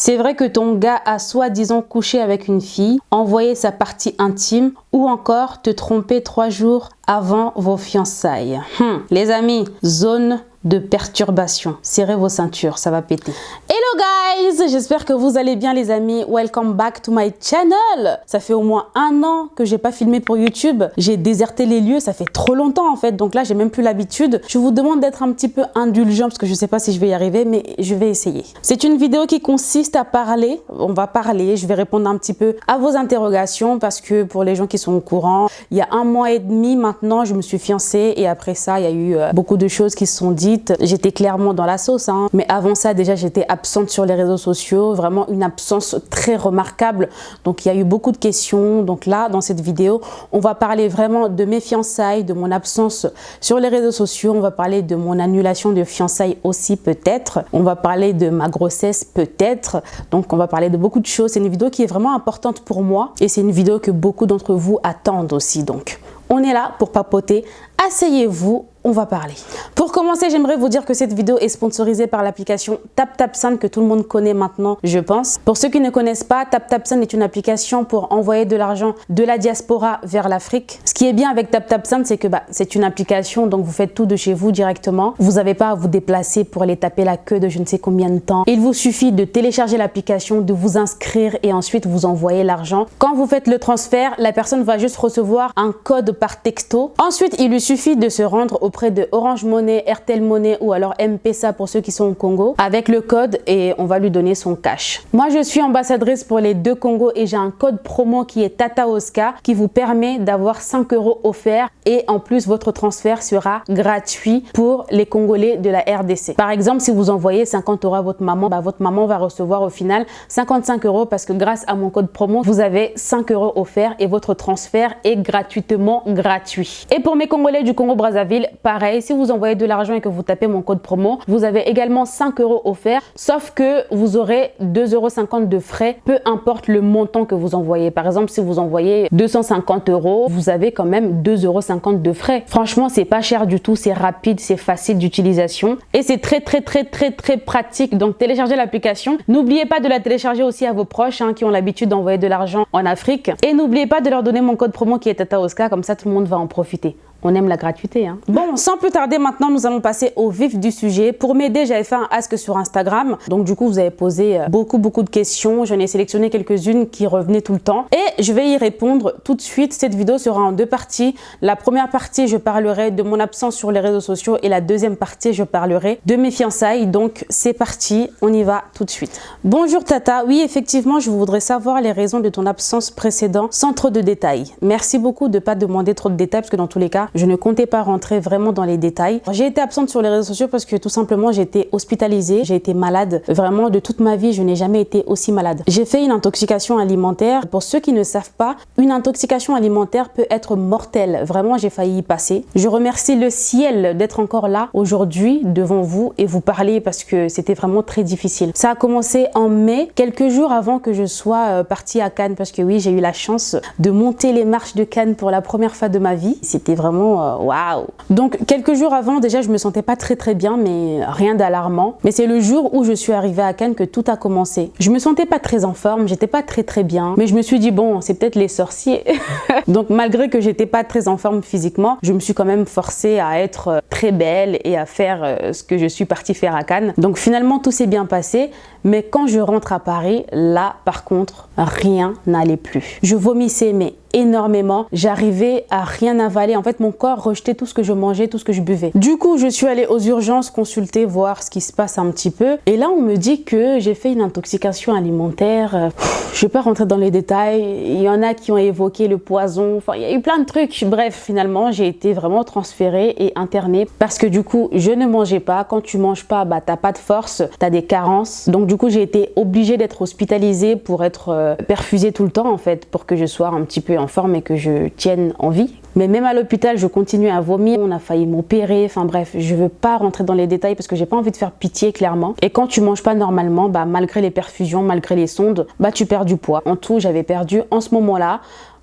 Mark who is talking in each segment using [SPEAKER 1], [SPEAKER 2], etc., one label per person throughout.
[SPEAKER 1] C'est vrai que ton gars a soi-disant couché avec une fille, envoyé sa partie intime ou encore te tromper 3 jours avant vos fiançailles. Les amis, zone de perturbation. Serrez vos ceintures, ça va péter. Hello guys, j'espère que vous allez bien les amis. Welcome back to my channel. Ça fait au moins 1 an que j'ai pas filmé pour YouTube. J'ai déserté les lieux, ça fait trop longtemps en fait. Donc là, j'ai même plus l'habitude. Je vous demande d'être un petit peu indulgent parce que je sais pas si je vais y arriver, mais je vais essayer. C'est une vidéo qui consiste à parler. On va parler, je vais répondre un petit peu à vos interrogations parce que pour les gens qui sont au courant, il y a 1 mois et demi maintenant, je me suis fiancée et après ça, il y a eu beaucoup de choses qui se sont dites. J'étais clairement dans la sauce, hein. Mais avant ça, déjà, j'étais absente sur les réseaux sociaux, vraiment une absence très remarquable. Donc, il y a eu beaucoup de questions. Donc là, dans cette vidéo, on va parler vraiment de mes fiançailles, de mon absence sur les réseaux sociaux. On va parler de mon annulation de fiançailles aussi, peut-être. On va parler de ma grossesse, peut-être. Donc, on va parler de beaucoup de choses. C'est une vidéo qui est vraiment importante pour moi et c'est une vidéo que beaucoup d'entre vous attendent aussi. Donc, on est là pour papoter. Asseyez-vous, on va parler. Pour commencer, j'aimerais vous dire que cette vidéo est sponsorisée par l'application TapTapSend que tout le monde connaît maintenant, je pense. Pour ceux qui ne connaissent pas, TapTapSend est une application pour envoyer de l'argent de la diaspora vers l'Afrique. Ce qui est bien avec TapTapSend, c'est que c'est une application, donc vous faites tout de chez vous directement. Vous n'avez pas à vous déplacer pour aller taper la queue de je ne sais combien de temps. Il vous suffit de télécharger l'application, de vous inscrire et ensuite vous envoyer l'argent. Quand vous faites le transfert, la personne va juste recevoir un code par texto. Ensuite, il lui suffit de se rendre auprès de Orange Money, Airtel Money ou alors M-Pesa pour ceux qui sont au Congo avec le code et on va lui donner son cash. Moi, je suis ambassadrice pour les 2 Congos et j'ai un code promo qui est TataOska qui vous permet d'avoir 5 € offerts et en plus, votre transfert sera gratuit pour les Congolais de la RDC. Par exemple, si vous envoyez 50 € à votre maman va recevoir au final 55 € parce que grâce à mon code promo, vous avez 5 € offerts et votre transfert est gratuitement gratuit. Et pour mes Congolais du Congo-Brazzaville, pareil, si vous envoyez de l'argent et que vous tapez mon code promo, vous avez également 5 € offerts, sauf que vous aurez 2,50 € de frais, peu importe le montant que vous envoyez. Par exemple, si vous envoyez 250 €, vous avez quand même 2,50 € de frais. Franchement, c'est pas cher du tout, c'est rapide, c'est facile d'utilisation et c'est très pratique. Donc, téléchargez l'application. N'oubliez pas de la télécharger aussi à vos proches qui ont l'habitude d'envoyer de l'argent en Afrique. Et n'oubliez pas de leur donner mon code promo qui est TataOska, comme ça tout le monde va en profiter. On aime la gratuité. Bon, sans plus tarder, maintenant, nous allons passer au vif du sujet. Pour m'aider, j'avais fait un ask sur Instagram. Donc, du coup, vous avez posé beaucoup de questions. J'en ai sélectionné quelques-unes qui revenaient tout le temps. Et je vais y répondre tout de suite. Cette vidéo sera en 2 parties. La première partie, je parlerai de mon absence sur les réseaux sociaux. Et la deuxième partie, je parlerai de mes fiançailles. Donc, c'est parti. On y va tout de suite. Bonjour Tata. Oui, effectivement, je voudrais savoir les raisons de ton absence précédente sans trop de détails. Merci beaucoup de ne pas demander trop de détails parce que dans tous les cas, je ne comptais pas rentrer vraiment dans les détails. J'ai été absente sur les réseaux sociaux parce que tout simplement, j'ai été hospitalisée. J'ai été malade. Vraiment, de toute ma vie, je n'ai jamais été aussi malade. J'ai fait une intoxication alimentaire. Pour ceux qui ne savent pas, une intoxication alimentaire peut être mortelle. Vraiment, j'ai failli y passer. Je remercie le ciel d'être encore là aujourd'hui devant vous et vous parler parce que c'était vraiment très difficile. Ça a commencé en mai, quelques jours avant que je sois partie à Cannes parce que oui, j'ai eu la chance de monter les marches de Cannes pour la première fois de ma vie. C'était vraiment waouh. Donc quelques jours avant, déjà je me sentais pas très bien, mais rien d'alarmant. Mais c'est le jour où je suis arrivée à Cannes que tout a commencé. Je me sentais pas très en forme, j'étais pas très bien, mais je me suis dit bon, c'est peut-être les sorciers. Donc malgré que j'étais pas très en forme physiquement, je me suis quand même forcée à être très belle et à faire ce que je suis partie faire à Cannes. Donc finalement tout s'est bien passé, mais quand je rentre à Paris, là par contre, rien n'allait plus. Je vomissais mais énormément, j'arrivais à rien avaler. En fait, mon corps rejetait tout ce que je mangeais, tout ce que je buvais. Du coup, je suis allée aux urgences consulter, voir ce qui se passe un petit peu. Et là, on me dit que j'ai fait une intoxication alimentaire. Je vais pas rentrer dans les détails. Il y en a qui ont évoqué le poison. Enfin, il y a eu plein de trucs. Bref, finalement, j'ai été vraiment transférée et internée parce que du coup, je ne mangeais pas. Quand tu manges pas, t'as pas de force, t'as des carences. Donc du coup, j'ai été obligée d'être hospitalisée pour être perfusée tout le temps en fait, pour que je sois un petit peu en forme et que je tienne en vie. Mais même à l'hôpital, je continuais à vomir. On a failli m'opérer. Enfin bref, je veux pas rentrer dans les détails parce que j'ai pas envie de faire pitié clairement. Et quand tu manges pas normalement, malgré les perfusions, malgré les sondes, tu perds du poids. En tout, j'avais perdu en ce moment-là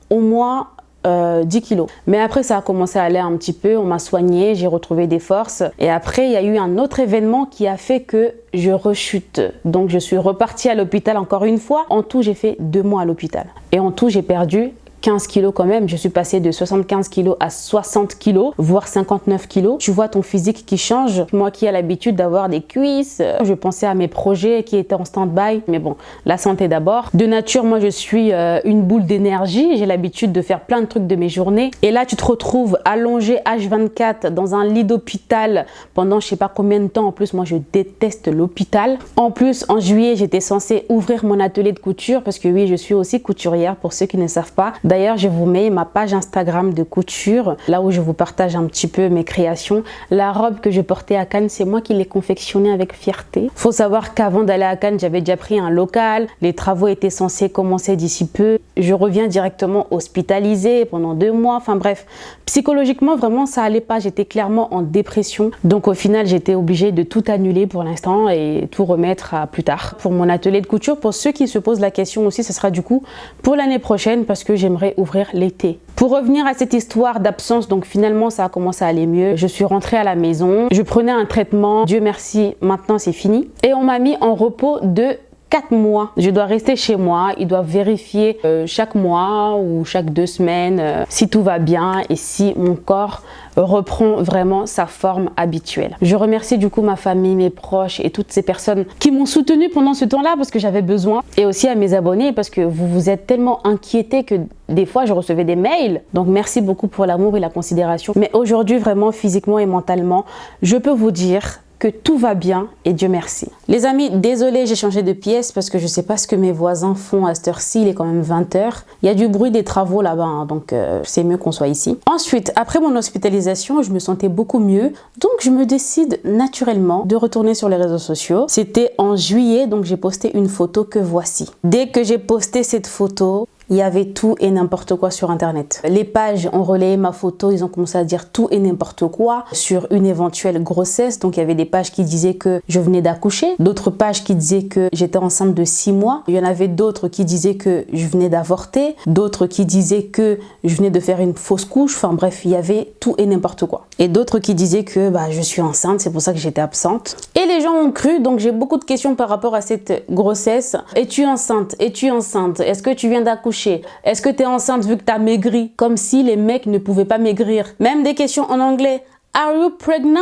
[SPEAKER 1] au moins 10 kilos. Mais après, ça a commencé à aller un petit peu, on m'a soignée, j'ai retrouvé des forces. Et après, il y a eu un autre événement qui a fait que je rechute. Donc, je suis repartie à l'hôpital encore une fois. En tout, j'ai fait 2 mois à l'hôpital. Et en tout, j'ai perdu 15 kilos quand même. Je suis passée de 75 kilos à 60 kilos, voire 59 kilos. Tu vois ton physique qui change. Moi qui ai l'habitude d'avoir des cuisses, je pensais à mes projets qui étaient en stand-by. Mais bon, la santé d'abord. De nature, moi je suis une boule d'énergie. J'ai l'habitude de faire plein de trucs de mes journées. Et là, tu te retrouves allongé H24 dans un lit d'hôpital pendant je sais pas combien de temps. En plus, moi je déteste l'hôpital. En plus, en juillet, j'étais censée ouvrir mon atelier de couture parce que oui, je suis aussi couturière pour ceux qui ne savent pas. D'ailleurs, je vous mets ma page Instagram de couture, là où je vous partage un petit peu mes créations. La robe que je portais à Cannes, c'est moi qui l'ai confectionnée avec fierté. Faut savoir qu'avant d'aller à Cannes, j'avais déjà pris un local. Les travaux étaient censés commencer d'ici peu. Je reviens directement hospitalisée pendant 2 mois. Enfin bref, psychologiquement, vraiment, ça allait pas. J'étais clairement en dépression. Donc au final, j'étais obligée de tout annuler pour l'instant et tout remettre à plus tard. Pour mon atelier de couture, pour ceux qui se posent la question aussi, ce sera du coup pour l'année prochaine parce que j'aimerais ouvrir l'été. Pour revenir à cette histoire d'absence, donc finalement ça a commencé à aller mieux. Je suis rentrée à la maison, je prenais un traitement, Dieu merci, maintenant c'est fini. Et on m'a mis en repos de 4 mois. Je dois rester chez moi, ils doivent vérifier chaque mois ou chaque 2 semaines si tout va bien et si mon corps reprend vraiment sa forme habituelle. Je remercie du coup ma famille, mes proches et toutes ces personnes qui m'ont soutenue pendant ce temps-là parce que j'avais besoin, et aussi à mes abonnés parce que vous vous êtes tellement inquiétés que des fois je recevais des mails. Donc merci beaucoup pour l'amour et la considération. Mais aujourd'hui vraiment physiquement et mentalement, je peux vous dire que tout va bien et Dieu merci. Les amis, désolé, j'ai changé de pièce parce que je sais pas ce que mes voisins font à cette heure-ci, il est quand même 20 h. Il y a du bruit des travaux là-bas, hein, donc c'est mieux qu'on soit ici. Ensuite, après mon hospitalisation, je me sentais beaucoup mieux, donc je me décide naturellement de retourner sur les réseaux sociaux. C'était en juillet, donc j'ai posté une photo que voici. Dès que j'ai posté cette photo, il y avait tout et n'importe quoi sur internet. Les pages ont relayé ma photo, ils ont commencé à dire tout et n'importe quoi sur une éventuelle grossesse. Donc il y avait des pages qui disaient que je venais d'accoucher, d'autres pages qui disaient que j'étais enceinte de 6 mois. Il y en avait d'autres qui disaient que je venais d'avorter, d'autres qui disaient que je venais de faire une fausse couche. Enfin bref, il y avait tout et n'importe quoi. Et d'autres qui disaient que je suis enceinte, c'est pour ça que j'étais absente. Et les gens ont cru, donc j'ai beaucoup de questions par rapport à cette grossesse. Es-tu enceinte? Es-tu enceinte? Est-ce que tu viens d'accoucher? Est-ce que tu es enceinte vu que tu as maigri? Comme si les mecs ne pouvaient pas maigrir. Même des questions en anglais. Are you pregnant?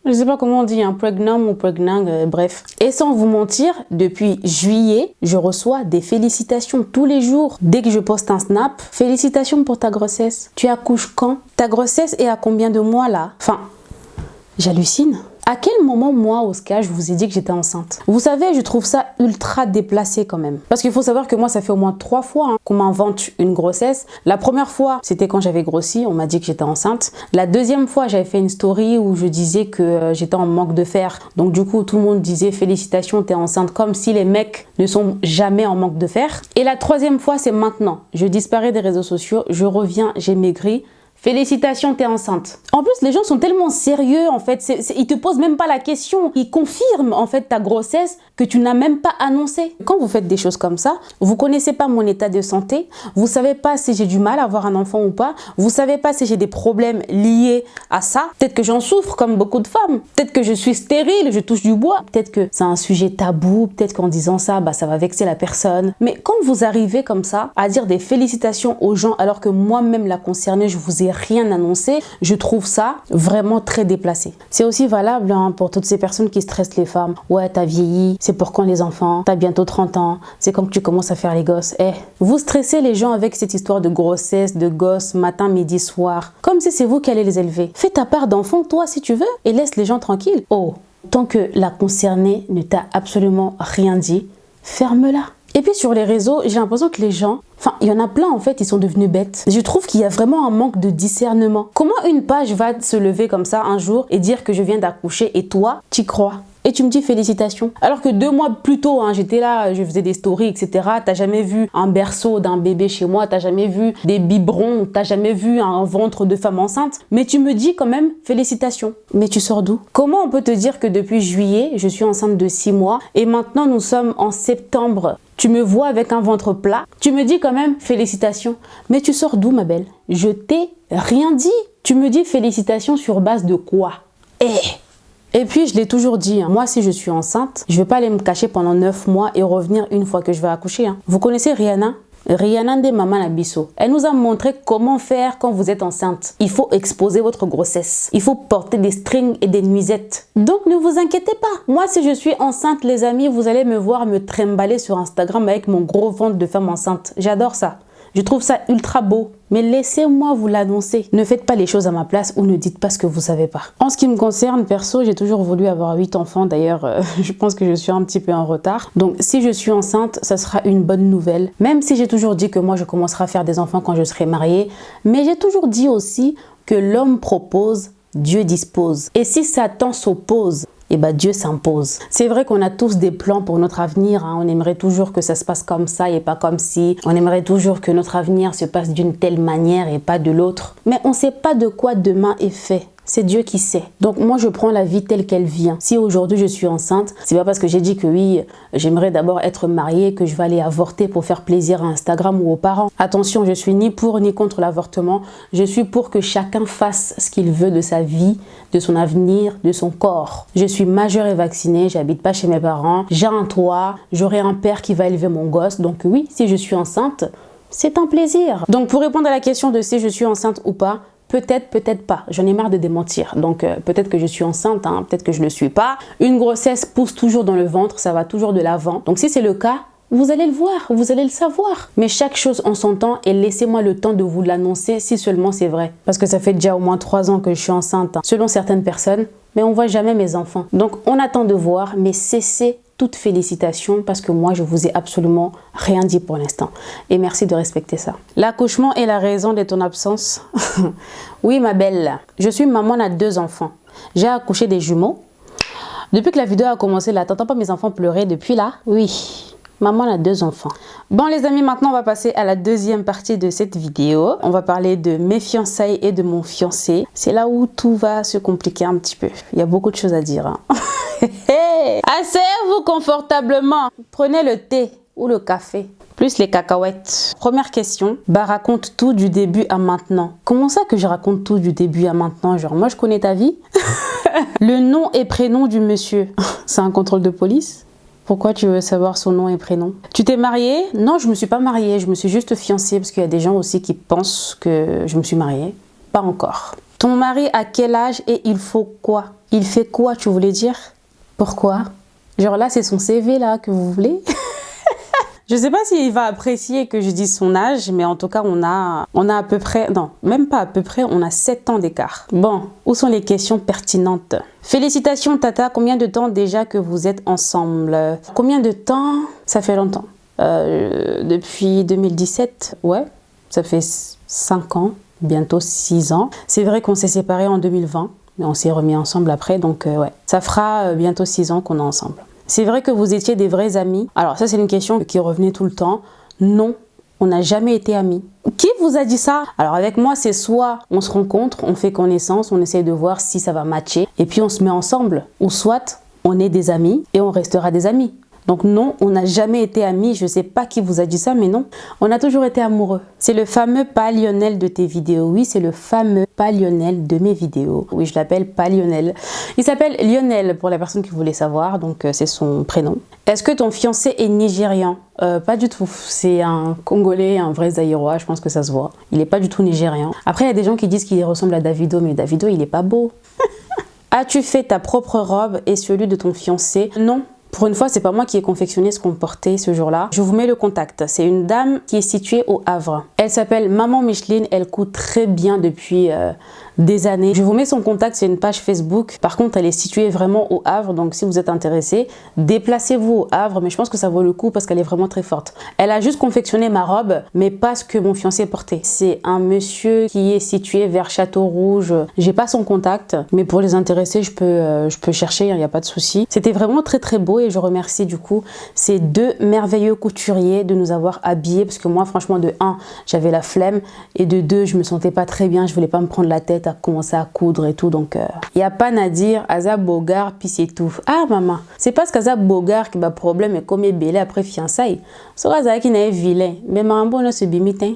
[SPEAKER 1] Je sais pas comment on dit, pregnant ou pregnant, bref. Et sans vous mentir, depuis juillet, je reçois des félicitations tous les jours. Dès que je poste un snap, félicitations pour ta grossesse. Tu accouches quand? Ta grossesse est à combien de mois là? Enfin, j'hallucine. À quel moment, moi, Oscar, je vous ai dit que j'étais enceinte? Vous savez, je trouve ça ultra déplacé quand même. Parce qu'il faut savoir que moi, ça fait au moins 3 fois qu'on m'invente une grossesse. La première fois, c'était quand j'avais grossi, on m'a dit que j'étais enceinte. La deuxième fois, j'avais fait une story où je disais que j'étais en manque de fer. Donc du coup, tout le monde disait félicitations, t'es enceinte, comme si les mecs ne sont jamais en manque de fer. Et la troisième fois, c'est maintenant. Je disparais des réseaux sociaux, je reviens, j'ai maigri. Félicitations, t'es enceinte. En plus, les gens sont tellement sérieux, en fait. Ils te posent même pas la question. Ils confirment, en fait, ta grossesse que tu n'as même pas annoncé. Quand vous faites des choses comme ça, vous connaissez pas mon état de santé. Vous savez pas si j'ai du mal à avoir un enfant ou pas. Vous savez pas si j'ai des problèmes liés à ça. Peut-être que j'en souffre, comme beaucoup de femmes. Peut-être que je suis stérile, je touche du bois. Peut-être que c'est un sujet tabou. Peut-être qu'en disant ça, ça va vexer la personne. Mais quand vous arrivez comme ça, à dire des félicitations aux gens, alors que moi-même la concernée, je vous ai rien annoncé, je trouve ça vraiment très déplacé. C'est aussi valable pour toutes ces personnes qui stressent les femmes. Ouais, t'as vieilli, c'est pour quand les enfants? T'as bientôt 30 ans, c'est quand que tu commences à faire les gosses. Vous stressez les gens avec cette histoire de grossesse, de gosses, matin, midi, soir. Comme si c'est vous qui allez les élever. Fais ta part d'enfant, toi, si tu veux, et laisse les gens tranquilles. Oh, tant que la concernée ne t'a absolument rien dit, ferme-la. Et puis sur les réseaux, j'ai l'impression que les gens, il y en a plein en fait, ils sont devenus bêtes. Je trouve qu'il y a vraiment un manque de discernement. Comment une page va se lever comme ça un jour et dire que je viens d'accoucher et toi, t'y crois? et tu me dis félicitations. Alors que 2 mois plus tôt, hein, j'étais là, je faisais des stories, etc. T'as jamais vu un berceau d'un bébé chez moi, t'as jamais vu des biberons, t'as jamais vu un ventre de femme enceinte. Mais tu me dis quand même félicitations. Mais tu sors d'où? Comment on peut te dire que depuis juillet, je suis enceinte de 6 mois et maintenant nous sommes en septembre? Tu me vois avec un ventre plat, tu me dis quand même félicitations. Mais tu sors d'où, ma belle? Je t'ai rien dit. Tu me dis félicitations sur base de quoi? Et puis, je l'ai toujours dit, hein, moi, si je suis enceinte, je ne vais pas aller me cacher pendant 9 mois et revenir une fois que je vais accoucher. Hein. Vous connaissez Rihanna? Rihanna de Maman Labisso. Elle nous a montré comment faire quand vous êtes enceinte. Il faut exposer votre grossesse. Il faut porter des strings et des nuisettes. Donc ne vous inquiétez pas. Moi, si je suis enceinte, les amis, vous allez me voir me trimballer sur Instagram avec mon gros ventre de femme enceinte. J'adore ça. Je trouve ça ultra beau. Mais laissez-moi vous l'annoncer. Ne faites pas les choses à ma place ou ne dites pas ce que vous savez pas. En ce qui me concerne, perso, j'ai toujours voulu avoir 8 enfants. D'ailleurs, je pense que je suis un petit peu en retard. Donc, si je suis enceinte, ça sera une bonne nouvelle. Même si j'ai toujours dit que moi, je commencerai à faire des enfants quand je serai mariée. Mais j'ai toujours dit aussi que l'homme propose, Dieu dispose. Et si Satan s'oppose, et bah Dieu s'impose. C'est vrai qu'on a tous des plans pour notre avenir, hein. On aimerait toujours que ça se passe comme ça et pas comme si. On aimerait toujours que notre avenir se passe d'une telle manière et pas de l'autre. Mais on ne sait pas de quoi demain est fait. C'est Dieu qui sait. Donc moi, je prends la vie telle qu'elle vient. Si aujourd'hui je suis enceinte, c'est pas parce que j'ai dit que oui, j'aimerais d'abord être mariée que je vais aller avorter pour faire plaisir à Instagram ou aux parents. Attention, je suis ni pour ni contre l'avortement. Je suis pour que chacun fasse ce qu'il veut de sa vie, de son avenir, de son corps. Je suis majeure et vaccinée, j'habite pas chez mes parents, j'ai un toit, j'aurai un père qui va élever mon gosse. Donc oui, si je suis enceinte, c'est un plaisir. Donc pour répondre à la question de si je suis enceinte ou pas, peut-être, peut-être pas. J'en ai marre de démentir. Donc, peut-être que je suis enceinte, hein, peut-être que je ne le suis pas. Une grossesse pousse toujours dans le ventre, ça va toujours de l'avant. Donc, si c'est le cas, vous allez le voir, vous allez le savoir. Mais chaque chose en son temps et laissez-moi le temps de vous l'annoncer si seulement c'est vrai. Parce que ça fait déjà au moins 3 ans que je suis enceinte, hein, selon certaines personnes. Mais on ne voit jamais mes enfants. Donc, on attend de voir, mais cessez toute félicitation parce que moi je vous ai absolument rien dit pour l'instant et merci de respecter ça. L'accouchement est la raison de ton absence. Oui ma belle, je suis maman à 2 enfants. J'ai accouché des jumeaux. Depuis que la vidéo a commencé là, t'entends pas mes enfants pleurer depuis là? Oui. Maman a 2 enfants. Bon les amis, maintenant on va passer à la deuxième partie de cette vidéo. On va parler de mes fiançailles et de mon fiancé. C'est là où tout va se compliquer un petit peu. Il y a beaucoup de choses à dire. Hein. Asseyez-vous confortablement. Prenez le thé ou le café, plus les cacahuètes. Première question, bah raconte tout du début à maintenant. Comment ça que je raconte tout du début à maintenant? Genre moi je connais ta vie. Le nom et prénom du monsieur, c'est un contrôle de police? Pourquoi tu veux savoir son nom et prénom? Tu t'es mariée? Non, je me suis pas mariée, je me suis juste fiancée parce qu'il y a des gens aussi qui pensent que je me suis mariée. Pas encore. Ton mari a quel âge et il faut quoi? Il fait quoi, tu voulais dire? Pourquoi? Genre là, c'est son CV là que vous voulez? Je sais pas s'il va apprécier que je dise son âge, mais en tout cas, on a à peu près, non, même pas à peu près, on a 7 ans d'écart. Bon, où sont les questions pertinentes? Félicitations Tata, combien de temps déjà que vous êtes ensemble? Combien de temps? Ça fait longtemps. Depuis 2017, ouais, ça fait 5 ans, bientôt 6 ans. C'est vrai qu'on s'est séparés en 2020, mais on s'est remis ensemble après, donc ouais. Ça fera bientôt 6 ans qu'on est ensemble. C'est vrai que vous étiez des vrais amis? Alors ça c'est une question qui revenait tout le temps. Non, on n'a jamais été amis. Qui vous a dit ça? Alors avec moi c'est soit on se rencontre, on fait connaissance, on essaye de voir si ça va matcher et puis on se met ensemble. Ou soit on est des amis et on restera des amis. Donc non, on n'a jamais été amis, je sais pas qui vous a dit ça, mais non, on a toujours été amoureux. C'est le fameux pas Lionel de tes vidéos, oui, c'est le fameux pas Lionel de mes vidéos. Oui, je l'appelle pas Lionel. Il s'appelle Lionel pour la personne qui voulait savoir, donc c'est son prénom. Est-ce que ton fiancé est nigérian? Pas du tout, c'est un Congolais, un vrai Zaïrois, je pense que ça se voit. Il est pas du tout nigérian. Après, il y a des gens qui disent qu'il ressemble à Davido, mais Davido, il est pas beau. As-tu fait ta propre robe et celui de ton fiancé? Non. Pour une fois, c'est pas moi qui ai confectionné ce qu'on portait ce jour-là. Je vous mets le contact. C'est une dame qui est située au Havre. Elle s'appelle Maman Micheline. Elle coud très bien depuis des années. Je vous mets son contact, c'est une page Facebook. Par contre, elle est située vraiment au Havre. Donc, si vous êtes intéressé, déplacez-vous au Havre. Mais je pense que ça vaut le coup parce qu'elle est vraiment très forte. Elle a juste confectionné ma robe, mais pas ce que mon fiancé portait. C'est un monsieur qui est situé vers Château-Rouge. J'ai pas son contact, mais pour les intéressés, je peux chercher, il n'y a pas de souci. C'était vraiment très très beau et je remercie du coup ces deux merveilleux couturiers de nous avoir habillés parce que moi, franchement, de 1, j'avais la flemme et de 2, je me sentais pas très bien. Je voulais pas me prendre la tête à commencer à coudre et tout, donc y a pas à dire. Azab Bogar puis c'est tout. Ah maman, c'est parce qu'Azab Bogar qui a problème et comme il est belé après fiançailles. C'est Azab qui n'est vilain, mais maman ne se bimitin.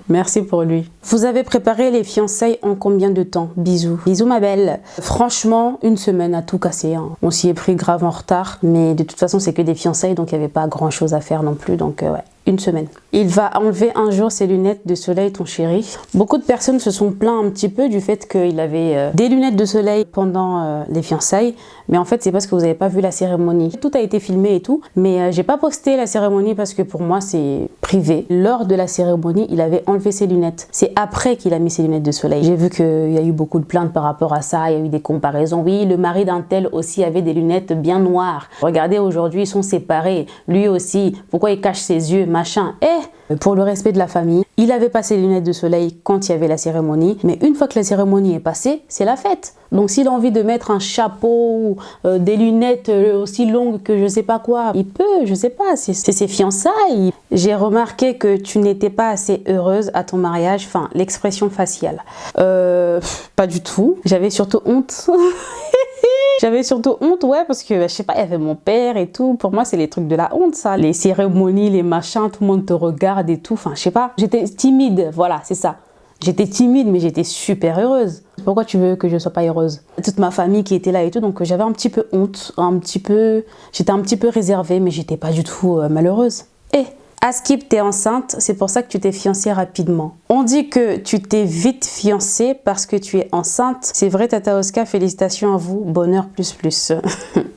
[SPEAKER 1] Merci pour lui. Vous avez préparé les fiançailles en combien de temps? Bisous. Bisous ma belle. Franchement, une semaine à tout casser. Hein. On s'y est pris grave en retard, mais de toute façon c'est que des fiançailles, donc il n'y avait pas grand chose à faire non plus, donc ouais. Une semaine. Il va enlever un jour ses lunettes de soleil, ton chéri. Beaucoup de personnes se sont plaints un petit peu du fait qu'il avait des lunettes de soleil pendant les fiançailles. Mais en fait, c'est parce que vous n'avez pas vu la cérémonie. Tout a été filmé et tout. Mais j'ai pas posté la cérémonie parce que pour moi, c'est privé. Lors de la cérémonie, il avait enlevé ses lunettes. C'est après qu'il a mis ses lunettes de soleil. J'ai vu qu'il y a eu beaucoup de plaintes par rapport à ça. Il y a eu des comparaisons. Oui, le mari d'un tel aussi avait des lunettes bien noires. Regardez, aujourd'hui, ils sont séparés. Lui aussi. Pourquoi il cache ses yeux? Machin. Pour le respect de la famille, il avait passé les lunettes de soleil quand il y avait la cérémonie, mais une fois que la cérémonie est passée, c'est la fête. Donc s'il a envie de mettre un chapeau, des lunettes aussi longues que je sais pas quoi, il peut, je sais pas, c'est ses fiançailles. J'ai remarqué que tu n'étais pas assez heureuse à ton mariage, enfin l'expression faciale. Pas du tout, j'avais surtout honte. J'avais surtout honte, ouais, parce que, je sais pas, il y avait mon père et tout. Pour moi, c'est les trucs de la honte, ça. Les cérémonies, les machins, tout le monde te regarde et tout. Enfin, je sais pas. J'étais timide, voilà, c'est ça. J'étais timide, mais j'étais super heureuse. Pourquoi tu veux que je sois pas heureuse? Toute ma famille qui était là et tout, donc j'avais un petit peu honte, j'étais un petit peu réservée, mais j'étais pas du tout malheureuse. Askip, t'es enceinte, c'est pour ça que tu t'es fiancée rapidement. On dit que tu t'es vite fiancée parce que tu es enceinte. C'est vrai, Tata Oscar, félicitations à vous. Bonheur plus plus.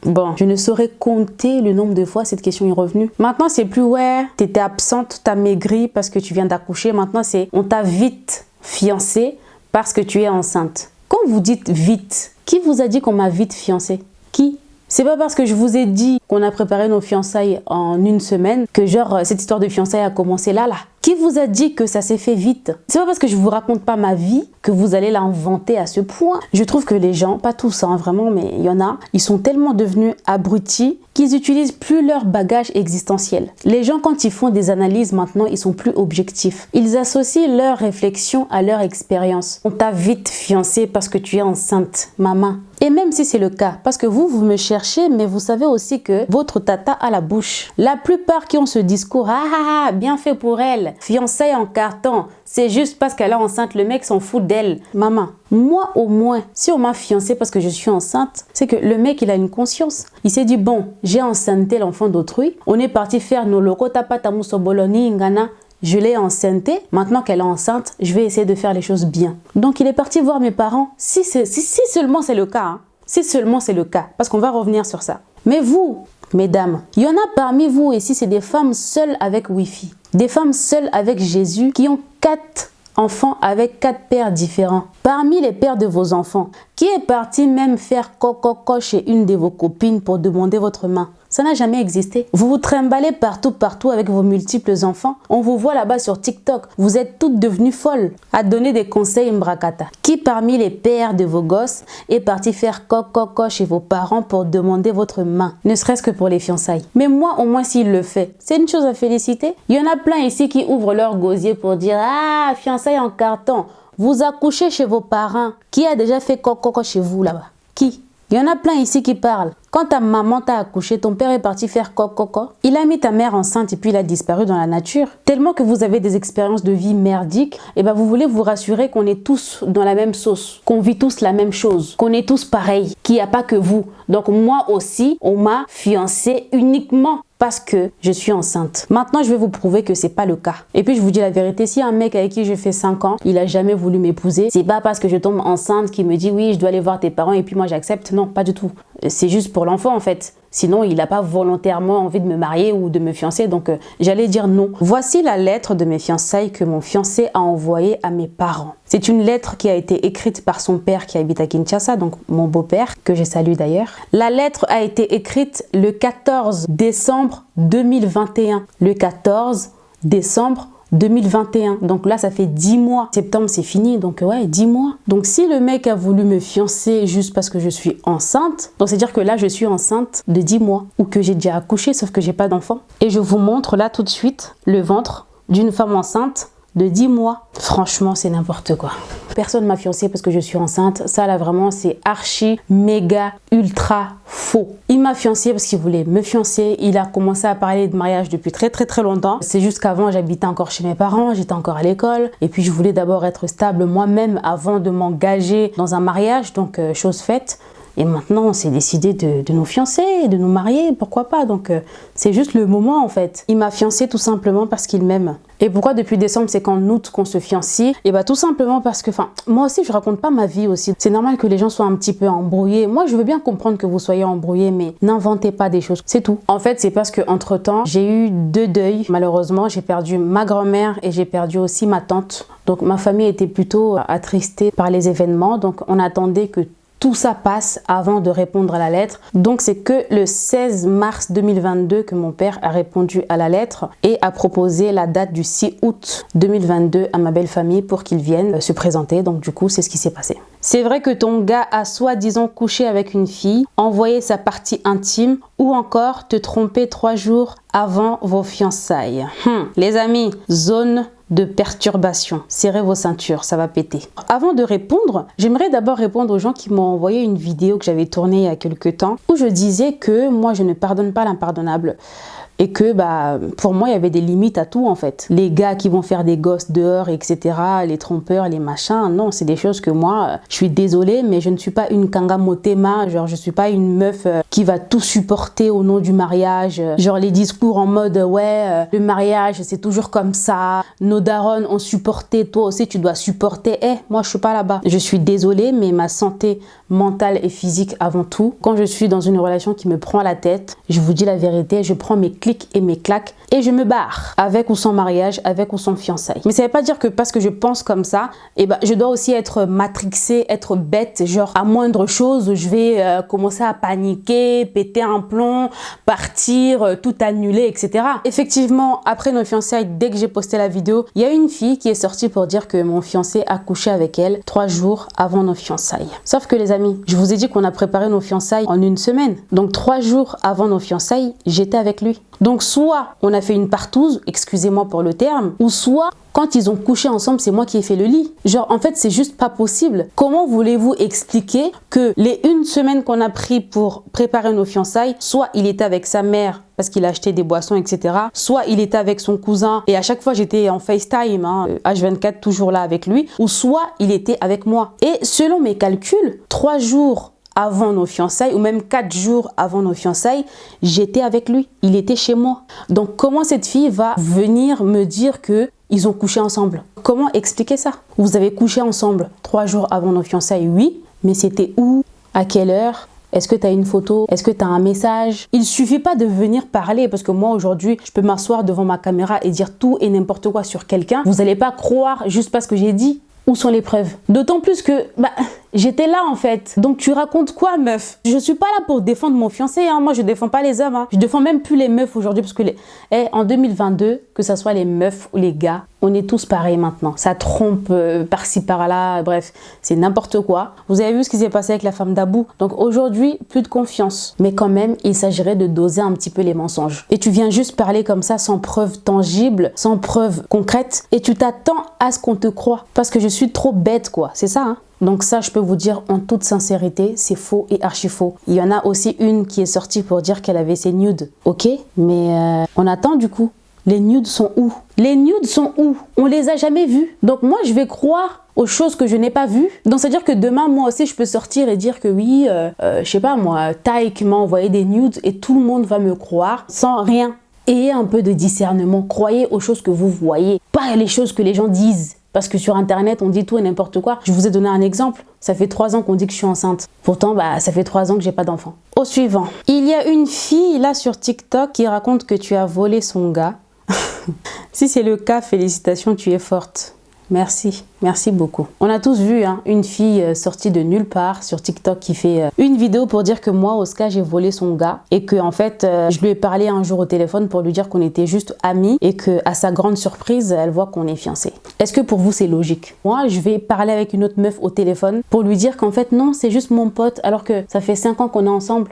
[SPEAKER 1] Bon, je ne saurais compter le nombre de fois cette question est revenue. Maintenant, c'est plus ouais, t'étais absente, t'as maigri parce que tu viens d'accoucher. Maintenant, c'est on t'a vite fiancée parce que tu es enceinte. Quand vous dites vite, qui vous a dit qu'on m'a vite fiancée? Qui? C'est pas parce que je vous ai dit qu'on a préparé nos fiançailles en une semaine que genre cette histoire de fiançailles a commencé là. Qui vous a dit que ça s'est fait vite? C'est pas parce que je vous raconte pas ma vie que vous allez l'inventer à ce point. Je trouve que les gens, pas tous hein, vraiment, mais il y en a, ils sont tellement devenus abrutis qu'ils utilisent plus leur bagage existentiel. Les gens, quand ils font des analyses maintenant, ils sont plus objectifs. Ils associent leurs réflexions à leur expérience. On t'a vite fiancée parce que tu es enceinte, maman. Et même si c'est le cas, parce que vous me cherchez, mais vous savez aussi que votre tata a la bouche. La plupart qui ont ce discours, bien fait pour elle, fiançailles en carton, c'est juste parce qu'elle est enceinte, le mec s'en fout d'elle. Maman, moi au moins, si on m'a fiancée parce que je suis enceinte, c'est que le mec il a une conscience. Il s'est dit bon, j'ai enceinté l'enfant d'autrui, on est parti faire nos locaux tapatamusoboloni ngana. Je l'ai enceintée, maintenant qu'elle est enceinte, je vais essayer de faire les choses bien. Donc il est parti voir mes parents, si seulement c'est le cas, hein. Si seulement c'est le cas, parce qu'on va revenir sur ça. Mais vous, mesdames, il y en a parmi vous ici, c'est des femmes seules avec Wi-Fi. Des femmes seules avec Jésus qui ont 4 enfants avec 4 pères différents. Parmi les pères de vos enfants, qui est parti même faire coco chez une de vos copines pour demander votre main? Ça n'a jamais existé. Vous vous trimballez partout avec vos multiples enfants. On vous voit là-bas sur TikTok. Vous êtes toutes devenues folles à donner des conseils mbrakata. Qui parmi les pères de vos gosses est parti faire coco chez vos parents pour demander votre main? Ne serait-ce que pour les fiançailles. Mais moi, au moins, s'il le fait, c'est une chose à féliciter. Il y en a plein ici qui ouvrent leur gosier pour dire « Ah, fiançailles en carton ». Vous accouchez chez vos parents. Qui a déjà fait coco chez vous là-bas? Qui? Il y en a plein ici qui parlent. Quand ta maman t'a accouché, ton père est parti faire coco. Il a mis ta mère enceinte et puis il a disparu dans la nature. Tellement que vous avez des expériences de vie merdiques, et ben vous voulez vous rassurer qu'on est tous dans la même sauce, qu'on vit tous la même chose, qu'on est tous pareils, qu'il n'y a pas que vous. Donc moi aussi, on m'a fiancée uniquement parce que je suis enceinte. Maintenant, je vais vous prouver que c'est pas le cas. Et puis, je vous dis la vérité, si un mec avec qui je fais 5 ans, il a jamais voulu m'épouser, c'est pas parce que je tombe enceinte qu'il me dit oui, je dois aller voir tes parents et puis moi j'accepte. Non, pas du tout. C'est juste pour l'enfant en fait. Sinon, il n'a pas volontairement envie de me marier ou de me fiancer, donc j'allais dire non. Voici la lettre de mes fiançailles que mon fiancé a envoyée à mes parents. C'est une lettre qui a été écrite par son père qui habite à Kinshasa, donc mon beau-père, que je salue d'ailleurs. La lettre a été écrite le 14 décembre 2021. Le 14 décembre 2021. Donc là, ça fait 10 mois. Septembre, c'est fini. Donc ouais, 10 mois. Donc si le mec a voulu me fiancer juste parce que je suis enceinte, donc c'est-à-dire que là, je suis enceinte de 10 mois ou que j'ai déjà accouché, sauf que j'ai pas d'enfant. Et je vous montre là tout de suite le ventre d'une femme enceinte de 10 mois. Franchement, c'est n'importe quoi. Personne m'a fiancé parce que je suis enceinte. Ça, là, vraiment, c'est archi, méga, ultra faux. Il m'a fiancé parce qu'il voulait me fiancer. Il a commencé à parler de mariage depuis très longtemps. C'est juste qu'avant, j'habitais encore chez mes parents. J'étais encore à l'école. Et puis, je voulais d'abord être stable moi-même avant de m'engager dans un mariage. Donc, chose faite. Et maintenant, on s'est décidé de nous fiancer, de nous marier, pourquoi pas. Donc, c'est juste le moment en fait. Il m'a fiancé tout simplement parce qu'il m'aime. Et pourquoi depuis décembre, c'est qu'en août qu'on se fiancie? Et bah tout simplement parce que, moi aussi, je raconte pas ma vie aussi. C'est normal que les gens soient un petit peu embrouillés. Moi, je veux bien comprendre que vous soyez embrouillés, mais n'inventez pas des choses. C'est tout. En fait, c'est parce que entre temps, j'ai eu 2 deuils. Malheureusement, j'ai perdu ma grand-mère et j'ai perdu aussi ma tante. Donc, ma famille était plutôt attristée par les événements. Donc, on attendait que tout ça passe avant de répondre à la lettre. Donc c'est que le 16 mars 2022 que mon père a répondu à la lettre et a proposé la date du 6 août 2022 à ma belle famille pour qu'ils viennent se présenter. Donc du coup, c'est ce qui s'est passé. C'est vrai que ton gars a soi-disant couché avec une fille, envoyé sa partie intime ou encore te tromper 3 jours avant vos fiançailles. Les amis, zone de perturbation. Serrez vos ceintures, ça va péter. Avant de répondre, j'aimerais d'abord répondre aux gens qui m'ont envoyé une vidéo que j'avais tournée il y a quelques temps où je disais que moi je ne pardonne pas l'impardonnable. Et que pour moi, il y avait des limites à tout en fait. Les gars qui vont faire des gosses dehors, etc., les trompeurs, les machins, non, c'est des choses que moi, je suis désolée, mais je ne suis pas une Kanga Motema, genre je suis pas une meuf qui va tout supporter au nom du mariage. Genre les discours en mode, ouais, le mariage, c'est toujours comme ça, nos darons ont supporté, toi aussi tu dois supporter. Moi je suis pas là-bas. Je suis désolée, mais ma santé mentale et physique avant tout. Quand je suis dans une relation qui me prend la tête, je vous dis la vérité, je prends mes clics et mes claques et je me barre, avec ou sans mariage, avec ou sans fiançailles. Mais ça veut pas dire que parce que je pense comme ça, je dois aussi être matrixée, être bête, genre à moindre chose je vais commencer à paniquer, péter un plomb, partir, tout annuler, etc. Effectivement, après nos fiançailles, dès que j'ai posté la vidéo, il y a une fille qui est sortie pour dire que mon fiancé a couché avec elle 3 jours avant nos fiançailles. Sauf que les amis, je vous ai dit qu'on a préparé nos fiançailles en 1 semaine. Donc 3 jours avant nos fiançailles, j'étais avec lui. Donc soit on a fait une partouze, excusez-moi pour le terme, ou soit quand ils ont couché ensemble, c'est moi qui ai fait le lit. Genre en fait c'est juste pas possible. Comment voulez-vous expliquer que les 1 semaine qu'on a pris pour préparer nos fiançailles, soit il était avec sa mère parce qu'il a acheté des boissons, etc. Soit il était avec son cousin et à chaque fois j'étais en FaceTime, H24 toujours là avec lui, ou soit il était avec moi. Et selon mes calculs, 3 jours avant nos fiançailles ou même 4 jours avant nos fiançailles, j'étais avec lui. Il était chez moi. Donc comment cette fille va venir me dire que ils ont couché ensemble? Comment expliquer ça? Vous avez couché ensemble 3 jours avant nos fiançailles, oui, mais c'était où? À quelle heure? Est-ce que tu as une photo? Est-ce que tu as un message? Il suffit pas de venir parler parce que moi aujourd'hui, je peux m'asseoir devant ma caméra et dire tout et n'importe quoi sur quelqu'un. Vous n'allez pas croire juste parce que j'ai dit. Où sont les preuves? D'autant plus que j'étais là en fait. Donc tu racontes quoi, meuf? Je suis pas là pour défendre mon fiancé, moi je défends pas les hommes. Je défends même plus les meufs aujourd'hui parce que en 2022, que ça soit les meufs ou les gars, on est tous pareils maintenant. Ça trompe par-ci par-là, bref, c'est n'importe quoi. Vous avez vu ce qui s'est passé avec la femme d'Abou. Donc aujourd'hui, plus de confiance. Mais quand même, il s'agirait de doser un petit peu les mensonges. Et tu viens juste parler comme ça sans preuve tangible, sans preuve concrète, et tu t'attends à ce qu'on te croie. Parce que je suis trop bête, quoi. C'est ça, Donc ça, je peux vous dire en toute sincérité, c'est faux et archi faux. Il y en a aussi une qui est sortie pour dire qu'elle avait ses nudes. Ok, mais on attend du coup. Les nudes sont où? Les nudes sont où? On les a jamais vus. Donc moi, je vais croire aux choses que je n'ai pas vues. Donc c'est-à-dire que demain, moi aussi, je peux sortir et dire que oui, je sais pas moi, Taïk m'a envoyé des nudes et tout le monde va me croire sans rien. Ayez un peu de discernement. Croyez aux choses que vous voyez, pas les choses que les gens disent. Parce que sur internet, on dit tout et n'importe quoi. Je vous ai donné un exemple. Ça fait 3 ans qu'on dit que je suis enceinte. Pourtant, ça fait 3 ans que j'ai pas d'enfant. Au suivant. Il y a une fille là sur TikTok qui raconte que tu as volé son gars. Si c'est le cas, félicitations, tu es forte. Merci, merci beaucoup. On a tous vu une fille sortie de nulle part sur TikTok qui fait une vidéo pour dire que moi, Oscar, j'ai volé son gars et que en fait, je lui ai parlé un jour au téléphone pour lui dire qu'on était juste amis et que à sa grande surprise, elle voit qu'on est fiancés. Est-ce que pour vous, c'est logique? Moi, je vais parler avec une autre meuf au téléphone pour lui dire qu'en fait, non, c'est juste mon pote alors que ça fait 5 ans qu'on est ensemble.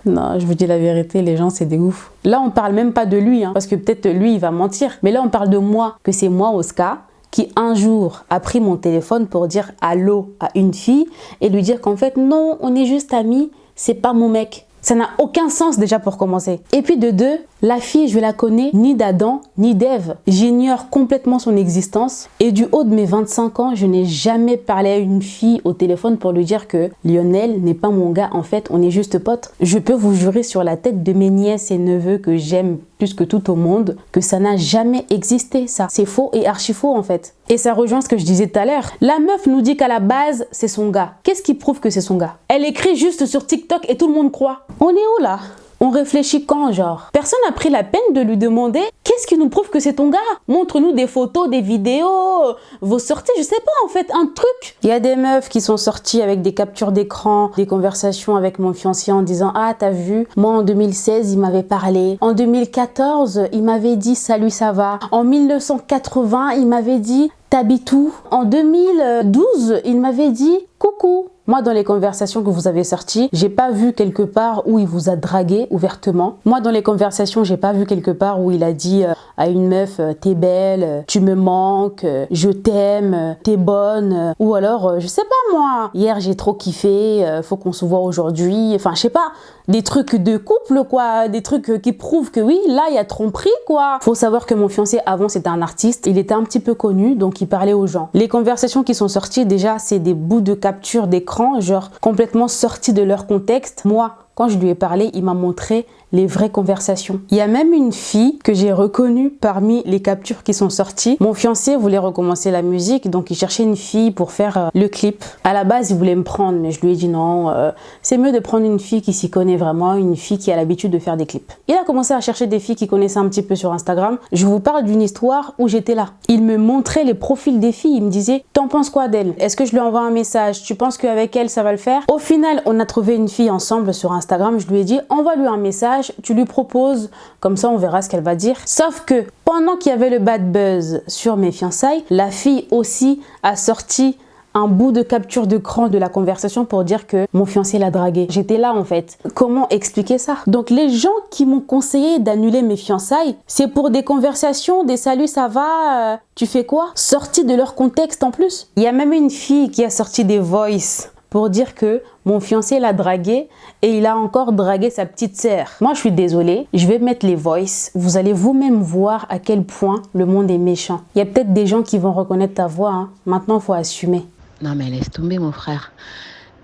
[SPEAKER 1] Non, je vous dis la vérité, les gens, c'est des oufs. Là, on parle même pas de lui, parce que peut-être lui, il va mentir. Mais là, on parle de moi, que c'est moi, Oscar, qui un jour a pris mon téléphone pour dire allô à une fille et lui dire qu'en fait, non, on est juste amis, c'est pas mon mec. Ça n'a aucun sens déjà pour commencer. Et puis de deux, la fille, je la connais ni d'Adam ni d'Ève. J'ignore complètement son existence. Et du haut de mes 25 ans, je n'ai jamais parlé à une fille au téléphone pour lui dire que Lionel n'est pas mon gars. En fait, on est juste potes. Je peux vous jurer sur la tête de mes nièces et neveux que j'aime plus que tout au monde que ça n'a jamais existé, ça. C'est faux et archi faux en fait. Et ça rejoint ce que je disais tout à l'heure. La meuf nous dit qu'à la base, c'est son gars. Qu'est-ce qui prouve que c'est son gars? Elle écrit juste sur TikTok et tout le monde croit. On est où là? On réfléchit quand, genre? Personne n'a pris la peine de lui demander qu'est-ce qui nous prouve que c'est ton gars? Montre-nous des photos, des vidéos, vos sorties, je sais pas, en fait, un truc. Il y a des meufs qui sont sorties avec des captures d'écran, des conversations avec mon fiancé en disant ah, t'as vu, moi en 2016, il m'avait parlé. En 2014, il m'avait dit salut, ça va. En 1980, il m'avait dit t'habites où? En 2012, il m'avait dit coucou. Moi, dans les conversations que vous avez sorties, j'ai pas vu quelque part où il vous a dragué ouvertement. Moi, dans les conversations, j'ai pas vu quelque part où il a dit à une meuf t'es belle, tu me manques, je t'aime, t'es bonne. Ou alors, je sais pas moi, hier j'ai trop kiffé, faut qu'on se voit aujourd'hui. Enfin, je sais pas, des trucs de couple quoi, des trucs qui prouvent que oui, là il y a tromperie quoi. Faut savoir que mon fiancé avant c'était un artiste, il était un petit peu connu donc il parlait aux gens. Les conversations qui sont sorties déjà c'est des bouts de capture d'écran genre complètement sortis de leur contexte. Moi quand je lui ai parlé, il m'a montré les vraies conversations. Il y a même une fille que j'ai reconnue parmi les captures qui sont sorties. Mon fiancé voulait recommencer la musique, donc il cherchait une fille pour faire le clip. À la base, il voulait me prendre, mais je lui ai dit non, c'est mieux de prendre une fille qui s'y connaît vraiment, une fille qui a l'habitude de faire des clips. Il a commencé à chercher des filles qui connaissaient un petit peu sur Instagram. Je vous parle d'une histoire où j'étais là. Il me montrait les profils des filles, il me disait « T'en penses quoi d'elle? Est-ce que je lui envoie un message? Tu penses qu'avec elle, ça va le faire ?» Au final, on a trouvé une fille ensemble sur Instagram. Je lui ai dit « Envoie-lui un message. Tu lui proposes, comme ça on verra ce qu'elle va dire. » Sauf que pendant qu'il y avait le bad buzz sur mes fiançailles, la fille aussi a sorti un bout de capture d'écran de la conversation pour dire que mon fiancé l'a dragué. J'étais là en fait. Comment expliquer ça? Donc les gens qui m'ont conseillé d'annuler mes fiançailles, c'est pour des conversations, des saluts, ça va, tu fais quoi? Sortis de leur contexte en plus. Il y a même une fille qui a sorti des voice pour dire que mon fiancé l'a dragué et il a encore dragué sa petite sœur. Moi, je suis désolée, je vais mettre les voice. Vous allez vous-même voir à quel point le monde est méchant. Il y a peut-être des gens qui vont reconnaître ta voix. Maintenant, il faut assumer.
[SPEAKER 2] Non, mais laisse tomber, mon frère.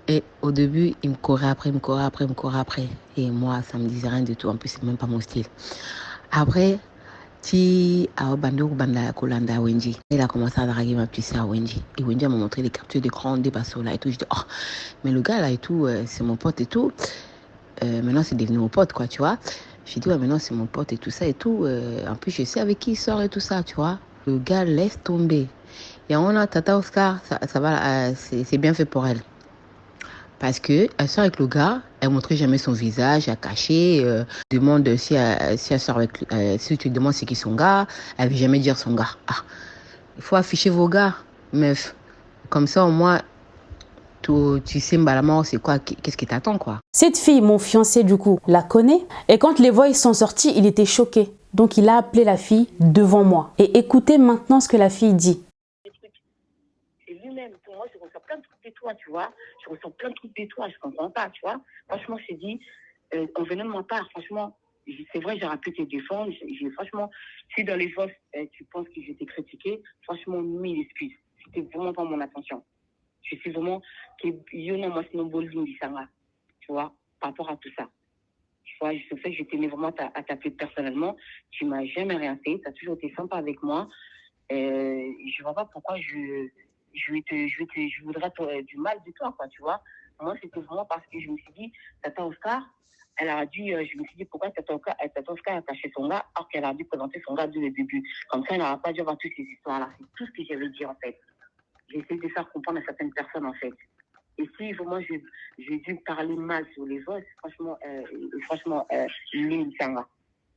[SPEAKER 2] Et au début, il me courait après, il me courait après, il me courait après. Et moi, ça me disait rien du tout. En plus, c'est même pas mon style. Après, Wendy. Il a commencé à draguer ma petite sœur Wendy. Et Wendy m'a montré les captures d'écran des passos là et tout. Je dis, oh, mais le gars là et tout, c'est mon pote et tout. Maintenant, c'est devenu mon pote, quoi, tu vois. J'ai dit, ouais, maintenant, c'est mon pote et tout ça et tout. En plus, je sais avec qui il sort et tout ça, tu vois. Le gars laisse tomber. Et on a Tata Oscar, ça va, c'est bien fait pour elle. Parce que elle sort avec le gars, elle montrait jamais son visage, elle cachait, demande si elle sort avec, si tu demandes c'est qui son gars, elle veut jamais dire son gars. Ah, il faut afficher vos gars, meuf. Comme ça au moins, tu sais mbalamment c'est quoi, qu'est-ce qui t'attend quoi.
[SPEAKER 1] Cette fille, mon fiancé du coup, la connaît. Et quand les voix sont sortis, il était choqué. Donc il a appelé la fille devant moi. Et écoutez maintenant ce que la fille dit.
[SPEAKER 3] Lui-même, pour moi, je reçois plein de trucs de toi, tu vois. Je reçois plein de trucs de toi, je comprends pas, tu vois. Franchement, je t'ai dit, en venant de ma part, franchement, c'est vrai, j'aurais pu te défendre. Franchement, si dans les voix, tu penses que je t'ai critiqué, franchement, mille excuses. C'était vraiment pas mon attention. Je suis vraiment que Yona Masnobol Sanga, tu vois, par rapport à tout ça. Tu vois, je sais que je tenais vraiment à t'appeler personnellement. Tu m'as jamais rien fait, tu as toujours été sympa avec moi. Je vois pas pourquoi je voudrais du mal de toi, quoi, tu vois. Moi, c'était vraiment parce que je me suis dit, Tata Oscar, elle a dû, je me suis dit, pourquoi Tata Oscar a caché son gars alors qu'elle a dû présenter son gars dès le début. Comme ça, elle n'aura pas dû avoir toutes ces histoires-là. C'est tout ce que j'avais dit, en fait. J'ai essayé de faire comprendre à certaines personnes, en fait. Et si vraiment j'ai dû parler mal sur les voix, franchement, Limbi Sanga.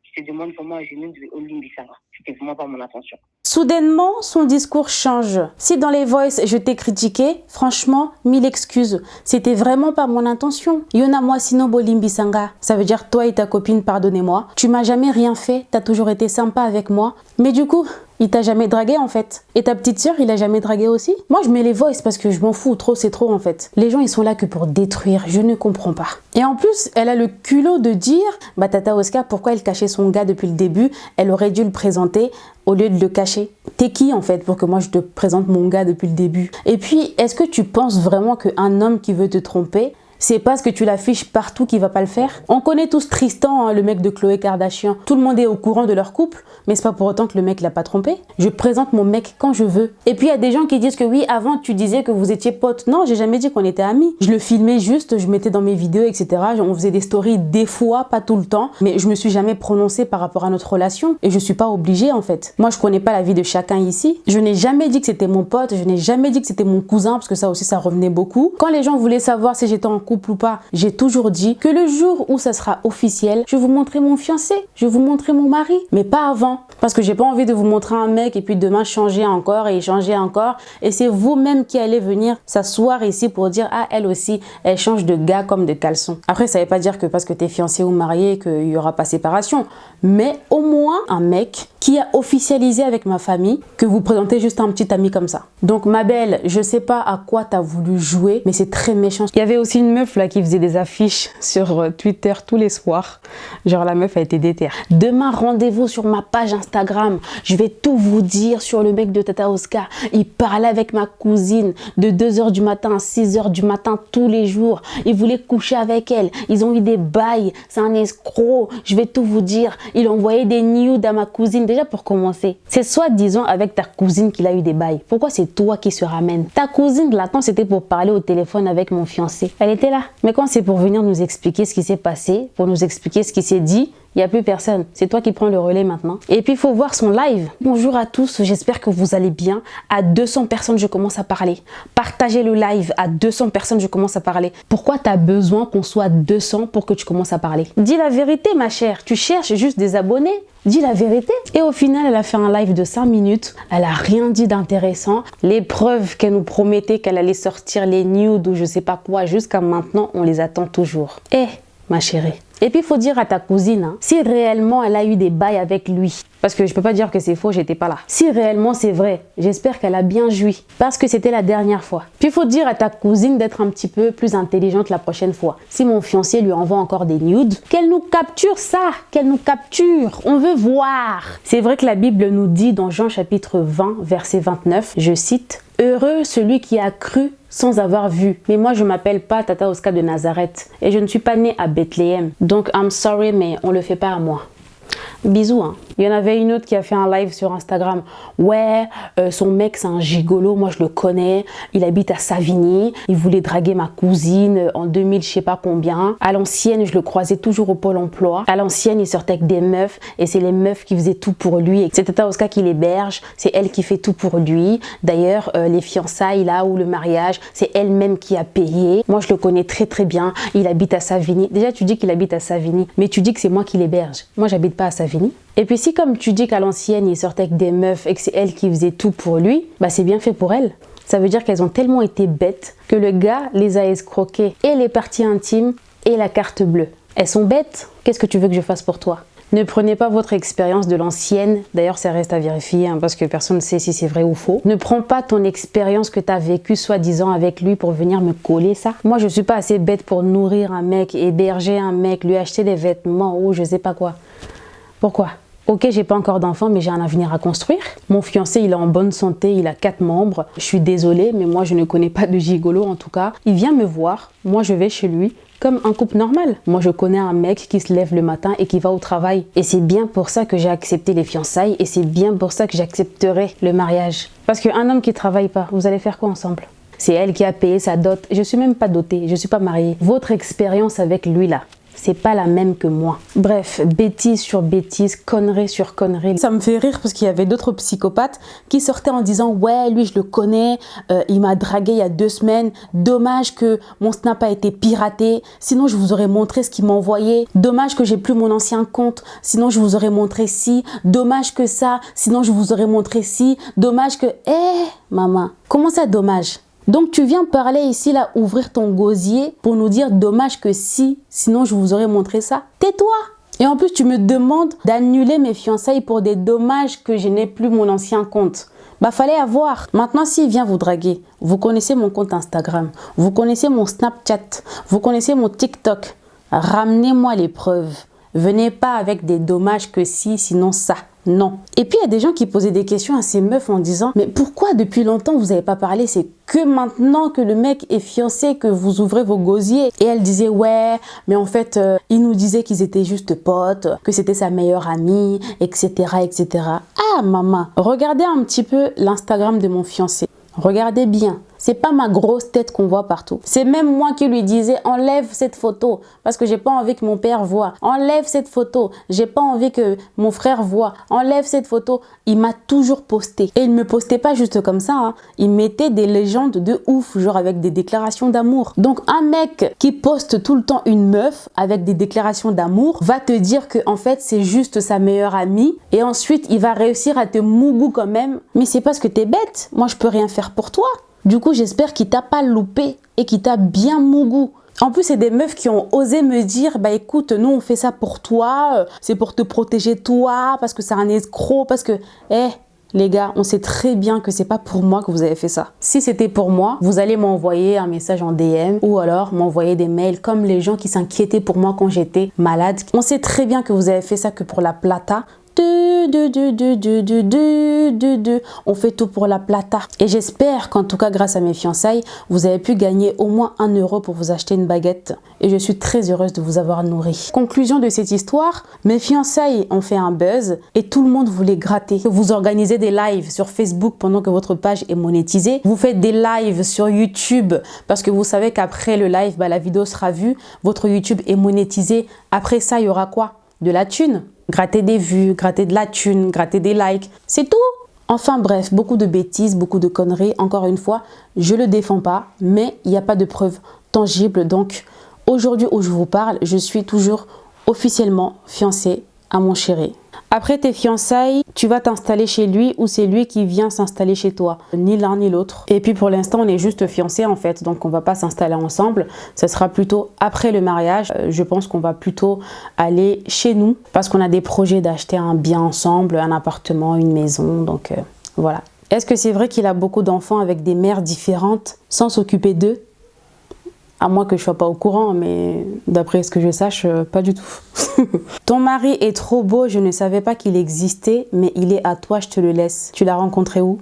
[SPEAKER 3] Je te demande comment j'ai mis au Limbi Sanga. C'était vraiment pas mon intention.
[SPEAKER 1] Soudainement, son discours change. Si dans les voices, je t'ai critiqué, franchement, 1000 excuses. C'était vraiment pas mon intention. Yona moi sino bolimbi sanga. Ça veut dire toi et ta copine, pardonnez-moi. Tu m'as jamais rien fait, t'as toujours été sympa avec moi. Mais du coup, il t'a jamais dragué en fait. Et ta petite sœur, il a jamais dragué aussi? Moi, je mets les voices parce que je m'en fous. Trop, c'est trop en fait. Les gens, ils sont là que pour détruire. Je ne comprends pas. Et en plus, elle a le culot de dire, bah Tata Oscar, pourquoi elle cachait son gars depuis le début? Elle aurait dû le présenter au lieu de le cacher. T'es qui en fait pour que moi je te présente mon gars depuis le début? Et puis, est-ce que tu penses vraiment qu'un homme qui veut te tromper, c'est parce que tu l'affiches partout qu'il va pas le faire? On connaît tous Tristan, hein, le mec de Khloé Kardashian. Tout le monde est au courant de leur couple, mais c'est pas pour autant que le mec l'a pas trompé. Je présente mon mec quand je veux. Et puis il y a des gens qui disent que oui, avant tu disais que vous étiez potes. Non, j'ai jamais dit qu'on était amis. Je le filmais juste, je mettais dans mes vidéos, etc. On faisait des stories des fois, pas tout le temps, mais je me suis jamais prononcée par rapport à notre relation et je suis pas obligée en fait. Moi, je connais pas la vie de chacun ici. Je n'ai jamais dit que c'était mon pote, je n'ai jamais dit que c'était mon cousin parce que ça aussi ça revenait beaucoup. Quand les gens voulaient savoir si j'étais en couple ou pas, j'ai toujours dit que le jour où ça sera officiel, je vais vous montrer mon fiancé, je vais vous montrer mon mari, mais pas avant. Parce que j'ai pas envie de vous montrer un mec et puis demain changer encore et changer encore. Et c'est vous-même qui allez venir s'asseoir ici pour dire, ah, elle aussi, elle change de gars comme de caleçon. Après, ça veut pas dire que parce que t'es fiancé ou marié qu'il y aura pas séparation. Mais au moins, un mec qui a officialisé avec ma famille que vous présentez juste un petit ami comme ça. Donc ma belle, je sais pas à quoi t'as voulu jouer, mais c'est très méchant. Il y avait aussi une meuf là qui faisait des affiches sur Twitter tous les soirs. Genre la meuf a été déterre. Demain, rendez-vous sur ma page Instagram. Je vais tout vous dire sur le mec de Tata Oscar. Il parlait avec ma cousine de 2h du matin à 6h du matin tous les jours. Il voulait coucher avec elle. Ils ont eu des bails. C'est un escroc. Je vais tout vous dire. Il envoyait des nudes à ma cousine. Déjà pour commencer, c'est soi-disant avec ta cousine qu'il a eu des bails. Pourquoi c'est toi qui se ramène? Ta cousine là, quand c'était pour parler au téléphone avec mon fiancé, elle était là. Mais quand c'est pour venir nous expliquer ce qui s'est passé, pour nous expliquer ce qui s'est dit, il n'y a plus personne. C'est toi qui prends le relais maintenant. Et puis, il faut voir son live. Bonjour à tous, j'espère que vous allez bien. À 200 personnes, je commence à parler. Partagez le live. À 200 personnes, je commence à parler. Pourquoi tu as besoin qu'on soit 200 pour que tu commences à parler? Dis la vérité, ma chère. Tu cherches juste des abonnés. Dis la vérité. Et au final, elle a fait un live de 5 minutes. Elle a rien dit d'intéressant. Les preuves qu'elle nous promettait qu'elle allait sortir les nudes ou je sais pas quoi, jusqu'à maintenant, on les attend toujours. Eh, ma chérie. Et puis, il faut dire à ta cousine, hein, si réellement elle a eu des bails avec lui, parce que je peux pas dire que c'est faux, j'étais pas là. Si réellement c'est vrai, j'espère qu'elle a bien joui, parce que c'était la dernière fois. Puis, il faut dire à ta cousine d'être un petit peu plus intelligente la prochaine fois. Si mon fiancé lui envoie encore des nudes, qu'elle nous capture ça, qu'elle nous capture. On veut voir. C'est vrai que la Bible nous dit dans Jean chapitre 20, verset 29, je cite, « Heureux celui qui a cru sans avoir vu. » Mais moi, je m'appelle pas Tata Oscar de Nazareth et je ne suis pas née à Bethléem. Donc, I'm sorry, mais on le fait pas à moi. Bisous, hein. Il y en avait une autre qui a fait un live sur Instagram. Ouais, son mec c'est un gigolo, moi je le connais. Il habite à Savigny. Il voulait draguer ma cousine en 2000, je sais pas combien. À l'ancienne, je le croisais toujours au Pôle emploi. À l'ancienne, il sortait avec des meufs et c'est les meufs qui faisaient tout pour lui. C'est Tata Oscar qui l'héberge, c'est elle qui fait tout pour lui. D'ailleurs, les fiançailles là ou le mariage, c'est elle-même qui a payé. Moi, je le connais très très bien. Il habite à Savigny. Déjà, tu dis qu'il habite à Savigny, mais tu dis que c'est moi qui l'héberge. Moi, j'habite pas à Savigny. Et puis si comme tu dis qu'à l'ancienne, il sortait avec des meufs et que c'est elle qui faisait tout pour lui, bah c'est bien fait pour elle. Ça veut dire qu'elles ont tellement été bêtes que le gars les a escroquées et les parties intimes et la carte bleue. Elles sont bêtes. Qu'est-ce que tu veux que je fasse pour toi? Ne prenez pas votre expérience de l'ancienne. D'ailleurs, ça reste à vérifier hein, parce que personne ne sait si c'est vrai ou faux. Ne prends pas ton expérience que tu as vécue soi-disant avec lui pour venir me coller ça. Moi, je suis pas assez bête pour nourrir un mec, héberger un mec, lui acheter des vêtements ou je sais pas quoi. Pourquoi? Ok, j'ai pas encore d'enfant, mais j'ai un avenir à construire. Mon fiancé, il est en bonne santé, il a 4 membres. Je suis désolée, mais moi, je ne connais pas de gigolo en tout cas. Il vient me voir, moi, je vais chez lui. Comme un couple normal. Moi, je connais un mec qui se lève le matin et qui va au travail. Et c'est bien pour ça que j'ai accepté les fiançailles et c'est bien pour ça que j'accepterai le mariage. Parce qu'un homme qui travaille pas, vous allez faire quoi ensemble? c'est elle qui a payé sa dot. Je suis même pas dotée, je suis pas mariée. Votre expérience avec lui là, c'est pas la même que moi. Bref, bêtise sur bêtise, connerie sur connerie. Ça me fait rire parce qu'il y avait d'autres psychopathes qui sortaient en disant « Ouais, lui, je le connais, il m'a dragué il y a 2 semaines. Dommage que mon Snap a été piraté. Sinon, je vous aurais montré ce qu'il m'a envoyé. Dommage que j'ai plus mon ancien compte. Sinon, je vous aurais montré ci. Dommage que ça. Sinon, je vous aurais montré ci. Dommage que... » maman, comment ça dommage? Donc tu viens parler ici là, ouvrir ton gosier pour nous dire dommage que si, sinon je vous aurais montré ça. Tais-toi! Et en plus tu me demandes d'annuler mes fiançailles pour des dommages que je n'ai plus mon ancien compte. Bah fallait avoir. Maintenant s'il vient vous draguer, vous connaissez mon compte Instagram, vous connaissez mon Snapchat, vous connaissez mon TikTok. Ramenez-moi les preuves. Venez pas avec des dommages que si, sinon ça. Non. Et puis, il y a des gens qui posaient des questions à ces meufs en disant « Mais pourquoi depuis longtemps vous n'avez pas parlé? C'est que maintenant que le mec est fiancé que vous ouvrez vos gosiers. » Et elle disait « Ouais, mais en fait, il nous disait qu'ils étaient juste potes, que c'était sa meilleure amie, etc. etc. » Ah, maman, regardez un petit peu l'Instagram de mon fiancé. Regardez bien. C'est pas ma grosse tête qu'on voit partout. C'est même moi qui lui disais enlève cette photo parce que j'ai pas envie que mon père voit. Enlève cette photo. J'ai pas envie que mon frère voit. Enlève cette photo. Il m'a toujours posté. Et il me postait pas juste comme ça. Hein. Il mettait des légendes de ouf, genre avec des déclarations d'amour. Donc un mec qui poste tout le temps une meuf avec des déclarations d'amour va te dire que en fait c'est juste sa meilleure amie et ensuite il va réussir à te mougou quand même. Mais c'est parce que t'es bête. Moi je peux rien faire pour toi. Du coup, j'espère qu'il t'a pas loupé et qu'il t'a bien mougou. En plus, c'est des meufs qui ont osé me dire « Bah écoute, nous on fait ça pour toi, c'est pour te protéger toi, parce que c'est un escroc, parce que... » les gars, on sait très bien que c'est pas pour moi que vous avez fait ça. Si c'était pour moi, vous allez m'envoyer un message en DM ou alors m'envoyer des mails comme les gens qui s'inquiétaient pour moi quand j'étais malade. On sait très bien que vous avez fait ça que pour la plata. On fait tout pour la plata. Et j'espère qu'en tout cas, grâce à mes fiançailles, vous avez pu gagner au moins 1 euro pour vous acheter une baguette. Et je suis très heureuse de vous avoir nourri. Conclusion de cette histoire, mes fiançailles ont fait un buzz et tout le monde voulait gratter. Vous organisez des lives sur Facebook pendant que votre page est monétisée. Vous faites des lives sur YouTube parce que vous savez qu'après le live, bah, la vidéo sera vue. Votre YouTube est monétisé. Après ça, il y aura quoi? De la thune. Gratter des vues, gratter de la thune, gratter des likes, c'est tout. Enfin bref, beaucoup de bêtises, beaucoup de conneries. Encore une fois, je le défends pas, mais il n'y a pas de preuves tangibles. Donc aujourd'hui où je vous parle, je suis toujours officiellement fiancée à mon chéri. Après tes fiançailles, tu vas t'installer chez lui ou c'est lui qui vient s'installer chez toi. Ni l'un ni l'autre. Et puis pour l'instant, on est juste fiancés en fait. Donc on va pas s'installer ensemble. Ça sera plutôt après le mariage. Je pense qu'on va plutôt aller chez nous. Parce qu'on a des projets d'acheter un bien ensemble, un appartement, une maison. Donc voilà. Est-ce que c'est vrai qu'il a beaucoup d'enfants avec des mères différentes sans s'occuper d'eux? À moins que je sois pas au courant, mais d'après ce que je sache, pas du tout. Ton mari est trop beau, je ne savais pas qu'il existait, mais il est à toi, je te le laisse. Tu l'as rencontré où?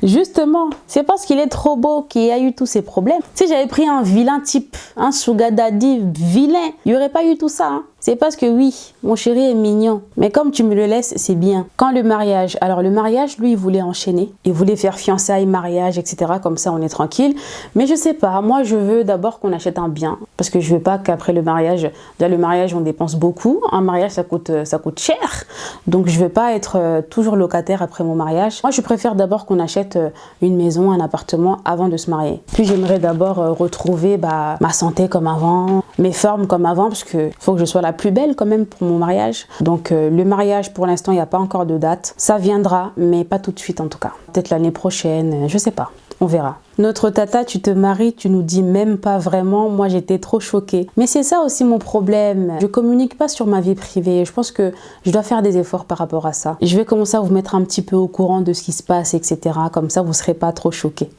[SPEAKER 1] Justement, c'est parce qu'il est trop beau qu'il y a eu tous ces problèmes. Si j'avais pris un vilain type, un sugar daddy vilain, il n'y aurait pas eu tout ça. Hein. C'est parce que oui, mon chéri est mignon. Mais comme tu me le laisses, c'est bien. Quand le mariage, alors le mariage, lui, il voulait enchaîner. Il voulait faire fiançailles, mariage, etc. Comme ça, on est tranquille. Mais je sais pas, moi, je veux d'abord qu'on achète un bien. Parce que je veux pas qu'après le mariage, déjà le mariage, on dépense beaucoup. Un mariage, ça coûte cher. Donc, je veux pas être toujours locataire après mon mariage. Moi, je préfère d'abord qu'on achète une maison, un appartement avant de se marier. Puis, j'aimerais d'abord retrouver ma santé comme avant, mes formes comme avant, parce que faut que je sois la plus belle quand même pour mon mariage. Donc le mariage pour l'instant il n'y a pas encore de date, ça viendra mais pas tout de suite en tout cas, peut-être l'année prochaine, je sais pas, on verra. Notre tata, tu te maries, tu nous dis même pas vraiment, moi j'étais trop choquée. Mais c'est ça aussi mon problème, je communique pas sur ma vie privée, je pense que je dois faire des efforts par rapport à ça. Je vais commencer à vous mettre un petit peu au courant de ce qui se passe, etc. Comme ça vous serez pas trop choqués.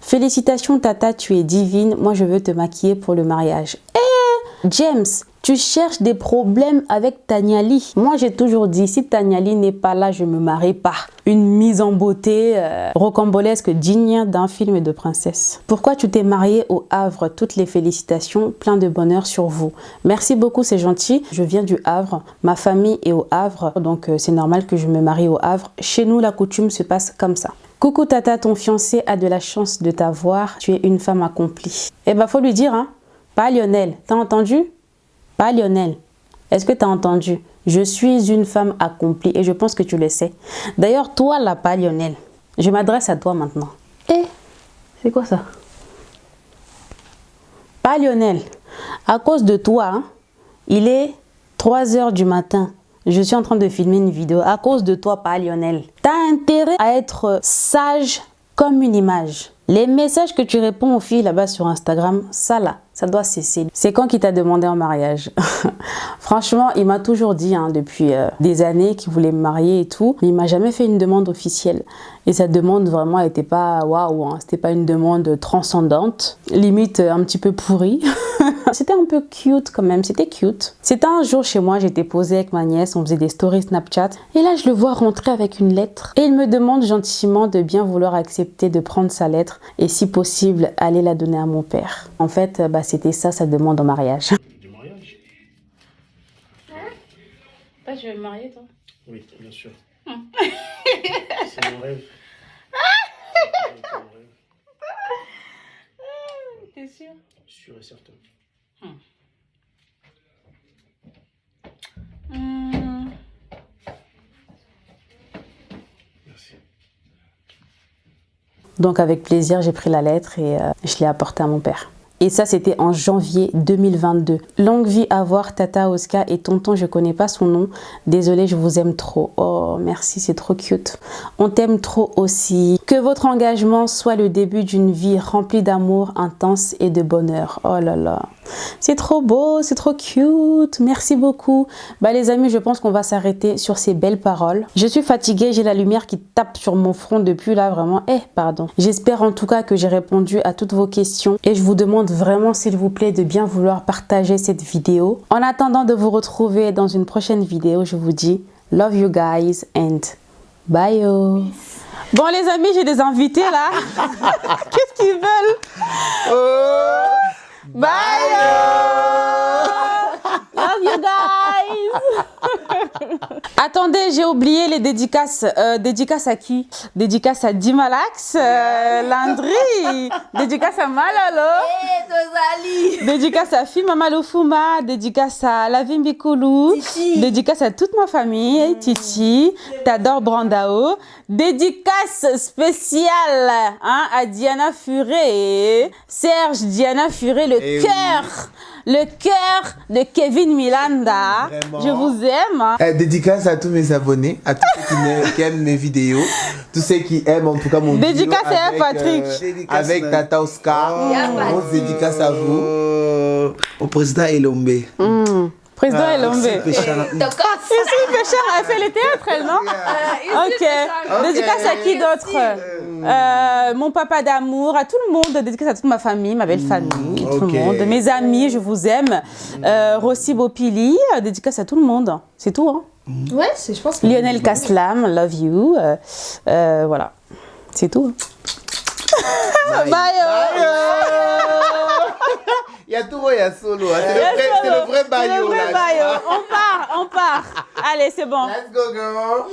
[SPEAKER 1] Félicitations tata, tu es divine, moi je veux te maquiller pour le mariage. James, Tu cherches des problèmes avec Taniali. Moi, j'ai toujours dit, si Taniali n'est pas là, je ne me marie pas. Une mise en beauté rocambolesque digne d'un film de princesse. Pourquoi tu t'es mariée au Havre? Toutes les félicitations, plein de bonheur sur vous. Merci beaucoup, c'est gentil. Je viens du Havre. Ma famille est au Havre, donc c'est normal que je me marie au Havre. Chez nous, la coutume se passe comme ça. Coucou Tata, ton fiancé a de la chance de t'avoir. Tu es une femme accomplie. Eh ben, faut lui dire, hein. Pas Lionel. T'as entendu? Pas Lionel. Est-ce que tu as entendu? Je suis une femme accomplie et je pense que tu le sais. D'ailleurs, toi là, pas Lionel. Je m'adresse à toi maintenant. Eh, c'est quoi ça? Pas Lionel. À cause de toi, hein, il est 3 h du matin. Je suis en train de filmer une vidéo. À cause de toi, pas Lionel. Tu as intérêt à être sage comme une image. Les messages que tu réponds aux filles là-bas sur Instagram, ça là, ça doit cesser. C'est quand qu'il t'a demandé en mariage? Franchement, il m'a toujours dit hein, depuis des années qu'il voulait me marier et tout, mais il m'a jamais fait une demande officielle. Et sa demande vraiment n'était pas waouh, hein, c'était pas une demande transcendante, limite un petit peu pourrie. C'était un peu cute quand même, c'était cute. C'était un jour chez moi, j'étais posée avec ma nièce, on faisait des stories Snapchat. Et là, je le vois rentrer avec une lettre. Et il me demande gentiment de bien vouloir accepter de prendre sa lettre et si possible, aller la donner à mon père. En fait, bah, c'était ça sa demande en mariage.
[SPEAKER 4] Du mariage?
[SPEAKER 1] Bah, je vais me marier, toi.
[SPEAKER 4] Oui, bien sûr. C'est mon rêve. C'est mon rêve.
[SPEAKER 1] T'es sûr?
[SPEAKER 4] Sûr et certain. Merci.
[SPEAKER 1] Donc avec plaisir, j'ai pris la lettre et je l'ai apportée à mon père. Et ça, c'était en janvier 2022. Longue vie à voir Tata Oscar et tonton, je connais pas son nom. Désolée, je vous aime trop. Oh, merci, c'est trop cute. On t'aime trop aussi. Que votre engagement soit le début d'une vie remplie d'amour intense et de bonheur. Oh là là. C'est trop beau, c'est trop cute. Merci beaucoup. Bah les amis, je pense qu'on va s'arrêter sur ces belles paroles. Je suis fatiguée, j'ai la lumière qui tape sur mon front depuis là, vraiment. Pardon. J'espère en tout cas que j'ai répondu à toutes vos questions et je vous demande vraiment s'il vous plaît de bien vouloir partager cette vidéo. En attendant de vous retrouver dans une prochaine vidéo, je vous dis love you guys and bye. Bon les amis, j'ai des invités là. Qu'est-ce qu'ils veulent? Bye. Love you guys. Attendez, j'ai oublié les dédicaces. Dédicace à qui? Dédicace à Dimalax, Landry. Dédicace à Malalo. Dédicace à Fima Malofuma. Dédicace à Lavimbi Koulou. Dédicace à toute ma famille. Titi, t'adores Brandao. Dédicace spéciale hein, à Diana Furé. Serge Diana Furé, le cœur. Le cœur de Kevin Milanda. Vraiment. Je vous aime.
[SPEAKER 5] Dédicace à tous mes abonnés, à tous ceux qui aiment mes vidéos, tous ceux qui aiment en tout cas mon
[SPEAKER 1] dédicace
[SPEAKER 5] vidéo
[SPEAKER 1] à Patrick.
[SPEAKER 5] Avec Tata Oscar. Grosse dédicace à vous.
[SPEAKER 6] Au président Elombe.
[SPEAKER 1] Président Elombe. Je suis pécheur, elle fait le théâtre, elle, non? Ok. Dédicace à qui d'autre? Mon papa d'amour, à tout le monde. Dédicace à toute ma famille, ma belle famille, tout le monde. Mes amis, je vous aime. Rossi Bopili, dédicace à tout le monde. C'est tout, hein?
[SPEAKER 7] Ouais, je pense que...
[SPEAKER 1] Lionel Kaslam, love you. Voilà. C'est tout. Bye. Bye.
[SPEAKER 5] Il y a tout, il y a solo. C'est le vrai baillot.
[SPEAKER 1] On part. Allez, c'est bon.
[SPEAKER 5] Let's go, girl.